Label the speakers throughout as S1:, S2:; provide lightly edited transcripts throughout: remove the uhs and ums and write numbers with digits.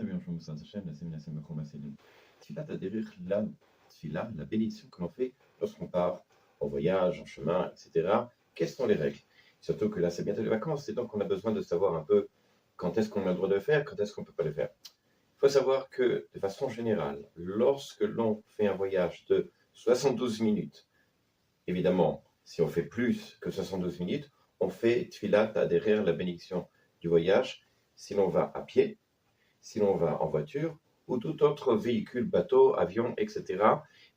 S1: amis, bonjour, Moussa Hachem, la Sémina Semachom Haselim. Tfilat Haderech, la tfila, la bénédiction que l'on fait lorsqu'on part en voyage, en chemin, etc. Quelles sont les règles? Surtout que là, c'est bientôt les vacances, et donc on a besoin de savoir un peu quand est-ce qu'on a le droit de le faire, quand est-ce qu'on ne peut pas le faire. Il faut savoir que, de façon générale, lorsque l'on fait un voyage de 72 minutes, évidemment, si on fait plus que 72 minutes, on fait Tfilat Haderech, la bénédiction du voyage, si l'on va à pied, si l'on va en voiture ou tout autre véhicule, bateau, avion, etc.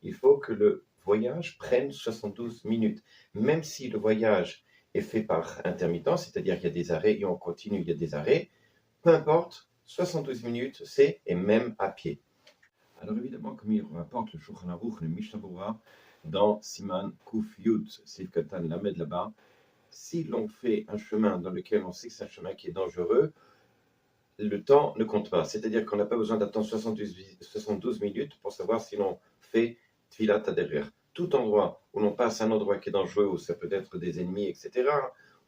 S1: Il faut que le voyage prenne 72 minutes. Même si le voyage est fait par intermittence, c'est-à-dire qu'il y a des arrêts et on continue, il y a des arrêts, peu importe, 72 minutes, c'est et même à pied. Alors évidemment, comme il rapporte le Shulchan Aruch, le Mishnah Berurah, dans Siman Kuf Yud, Sif Katan Lamed là-bas, si l'on fait un chemin dans lequel on sait que c'est un chemin qui est dangereux, le temps ne compte pas. C'est-à-dire qu'on n'a pas besoin d'attendre 72 minutes pour savoir si l'on fait Tfilat Haderech. Tout endroit où l'on passe un endroit qui est dangereux, où ça peut être des ennemis, etc.,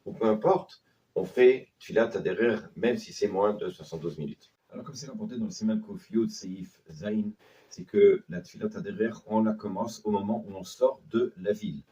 S1: ou peu importe, on fait Tfilat Haderech, même si c'est moins de 72 minutes. Alors comme c'est rapporté dans le Siman Kuf Yud Seif Zain, c'est que la Tfilat Haderech, on la commence au moment où l'on sort de la ville.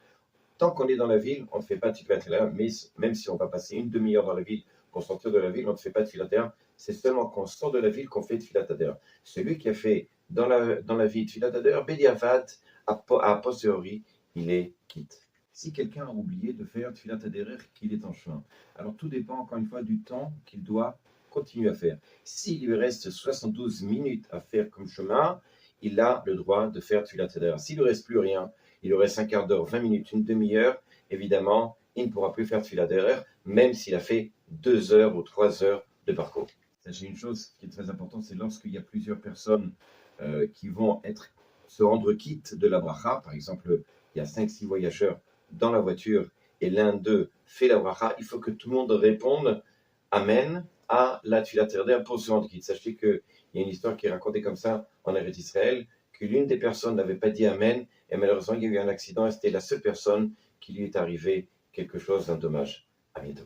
S1: Tant qu'on est dans la ville, on ne fait pas de Tfilat Haderech, mais même si on va passer une demi-heure dans la ville pour sortir de la ville, on ne fait pas de Tfilat Haderech. C'est seulement quand on sort de la ville qu'on fait Tfilat Haderech. Celui qui a fait dans la vie Tfilat Haderech, Bediavad, a posteriori, il est quitte. Si quelqu'un a oublié de faire Tfilat Haderech, qu'il est en chemin, alors tout dépend encore une fois du temps qu'il doit continuer à faire. S'il lui reste 72 minutes à faire comme chemin, il a le droit de faire Tfilat Haderech. S'il ne lui reste plus rien, il lui reste un quart d'heure, 20 minutes, une demi-heure, évidemment, il ne pourra plus faire Tfilat Haderech, même s'il a fait 2 heures ou 3 heures de parcours. Sachez une chose qui est très importante, c'est lorsqu'il y a plusieurs personnes qui vont se rendre quitte de la bracha. Par exemple, il y a 5-6 voyageurs dans la voiture et l'un d'eux fait la bracha. Il faut que tout le monde réponde Amen à la Tfilat Haderech pour se rendre quitte. Sachez qu'il y a une histoire qui est racontée comme ça en Eretz Israël, que l'une des personnes n'avait pas dit Amen et malheureusement il y a eu un accident et c'était la seule personne qui lui est arrivé quelque chose d'un dommage. À bientôt.